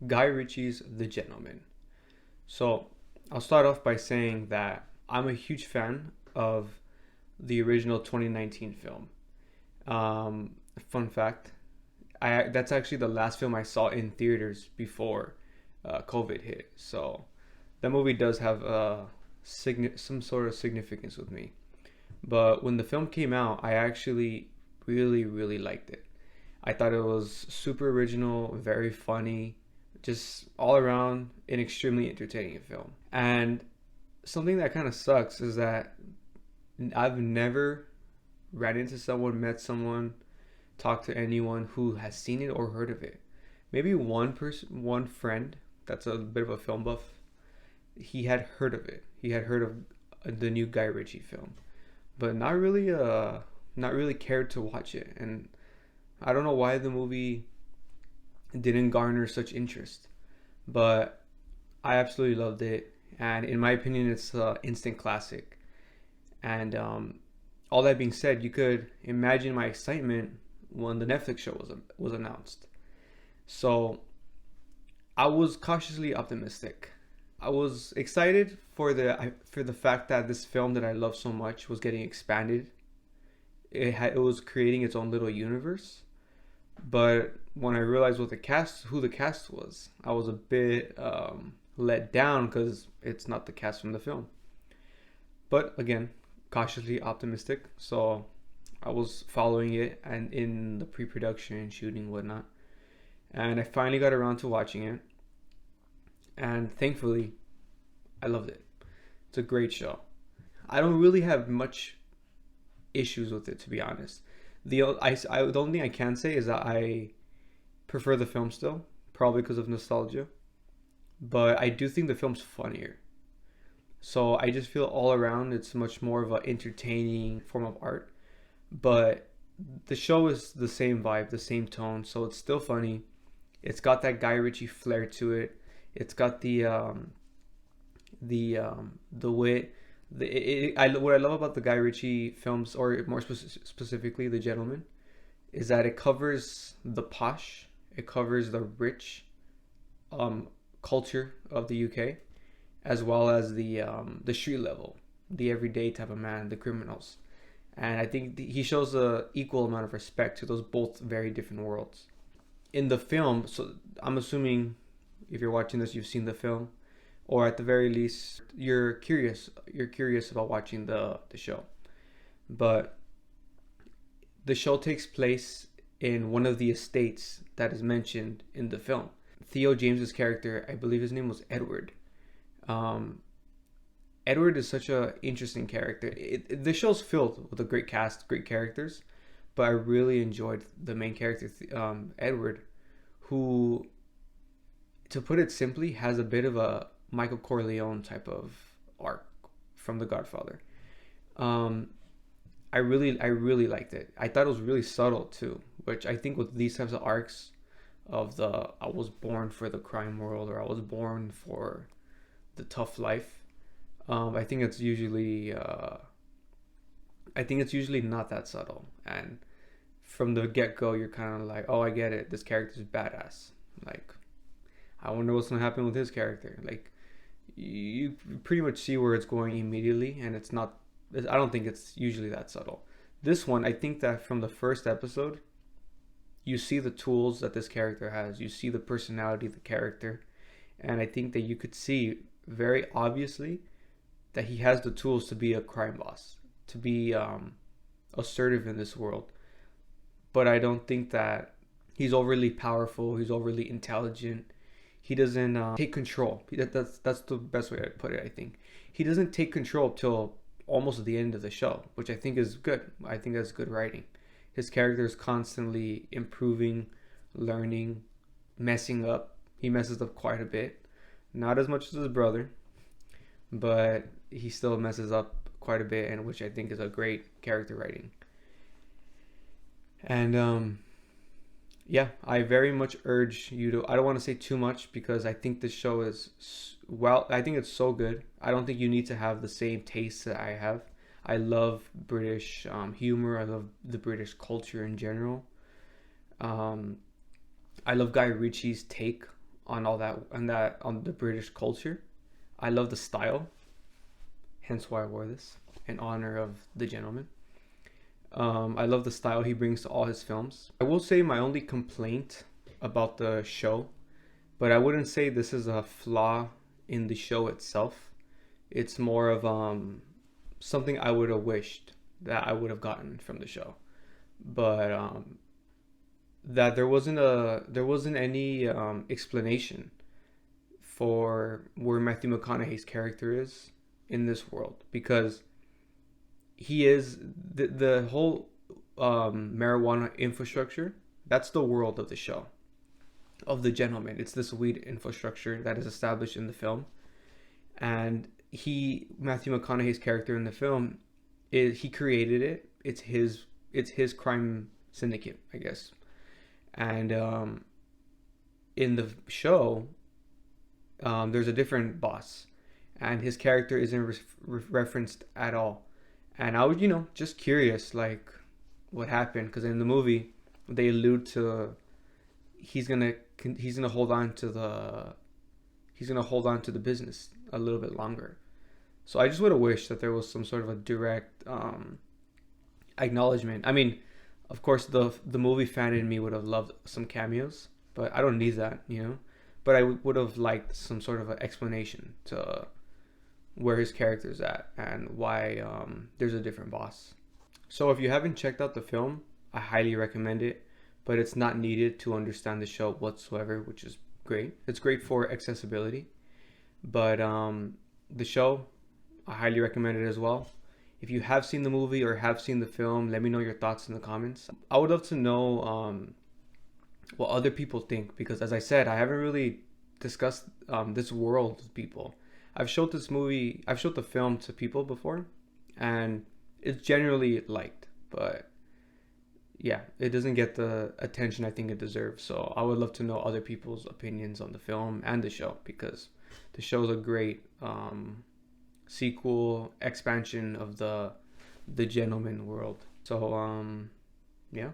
Guy Ritchie's The Gentleman. So I'll start off by saying that I'm a huge fan of the original 2019 film. Fun fact, I that's actually the last film I saw in theaters before COVID hit. So that movie does have some sort of significance with me. But when the film came out, I actually really liked it. I thought it was super original, very funny, just all around an extremely entertaining film. And something that kind of sucks is that I've never ran into someone, met someone, talked to anyone who has seen it or heard of it. Maybe one person, one friend that's a bit of a film buff, he had heard of it. He had heard of the new Guy Ritchie film, but not really cared to watch it. And I don't know why the movie didn't garner such interest, but I absolutely loved it. And in my opinion, it's an instant classic. And all that being said, you could imagine my excitement when the Netflix show was announced. So I was cautiously optimistic. I was excited for the fact that this film that I love so much was getting expanded. It was creating its own little universe. But when I realized who the cast was, I was a bit let down because it's not the cast from the film. But again, cautiously optimistic. So I was following it and in the pre-production, shooting, whatnot, and I finally got around to watching it. And thankfully, I loved it. It's a great show. I don't really have much issues with it, to be honest. The only thing I can say is that I prefer the film still, probably because of nostalgia. But I do think the film's funnier. So I just feel all around it's much more of an entertaining form of art. But the show is the same vibe, the same tone, so it's still funny. It's got that Guy Ritchie flair to it. It's got the wit. What I love about the Guy Ritchie films, or more specifically, The Gentleman, is that it covers the posh, it covers the rich um, culture of the UK, as well as the street level, the everyday type of man, the criminals. And I think he shows a equal amount of respect to those both very different worlds. In the film, so I'm assuming if you're watching this, you've seen the film, or at the very least, you're curious. You're curious about watching the show. But the show takes place in one of the estates that is mentioned in the film. Theo James's character, I believe his name was Edward. Um, Edward is such a interesting character. The show's filled with a great cast, great characters, but I really enjoyed the main character, Edward, who, to put it simply, has a bit of a Michael Corleone type of arc from The Godfather. Um, I really liked it. I thought it was really subtle too, which I think with these types of arcs of the I was born for the crime world or I was born for the tough life. I think it's usually not that subtle, and from the get go, you're kind of like, oh, I get it. This character's badass. Like, I wonder what's gonna happen with his character. Like, you pretty much see where it's going immediately, and it's not. I don't think it's usually that subtle. This one, I think that from the first episode, you see the tools that this character has. You see the personality of the character, and I think that you could see very obviously that he has the tools to be a crime boss, to be assertive in this world. But I don't think that he's overly powerful. He's overly intelligent. He doesn't take control. That's the best way to put it. I think he doesn't take control till almost at the end of the show, which I think is good. I think that's good writing. His character is constantly improving, learning, messing up. He messes up quite a bit, not as much as his brother, but he still messes up quite a bit, and which I think is a great character writing. And yeah, I very much urge you to. I don't want to say too much because I think this show is well. I think it's so good. I don't think you need to have the same taste that I have. I love British humor. I love the British culture in general. Um, I love Guy Ritchie's take on all that on the British culture. I love the style, hence why I wore this in honor of The Gentleman. I love the style he brings to all his films. I will say my only complaint about the show, but I wouldn't say this is a flaw in the show itself. It's more of something I would have wished that I would have gotten from the show, but that there wasn't any explanation for where Matthew McConaughey's character is in this world, because he is the whole marijuana infrastructure. That's the world of the show, of The Gentleman. It's this weed infrastructure that is established in the film, and Matthew McConaughey's character in the film, he created it. It's his crime syndicate, I guess. And in the show, there's a different boss, and his character isn't referenced at all. And I was, just curious, like, what happened? Because in the movie, they allude to he's gonna hold on to the business a little bit longer. So I just would have wished that there was some sort of a direct acknowledgement. I mean, of course, the movie fan in me would have loved some cameos, but I don't need that. But I would have liked some sort of an explanation to where his character's at and why there's a different boss. So if you haven't checked out the film, I highly recommend it, but it's not needed to understand the show whatsoever, which is great. It's great for accessibility, but the show, I highly recommend it as well. If you have seen the movie or have seen the film, let me know your thoughts in the comments. I would love to know what other people think, because as I said, I haven't really discussed this world with people. I've showed the film to people before, and it's generally liked, but yeah, it doesn't get the attention I think it deserves. So I would love to know other people's opinions on the film and the show, because the show is a great sequel expansion of the Gentleman world. So yeah.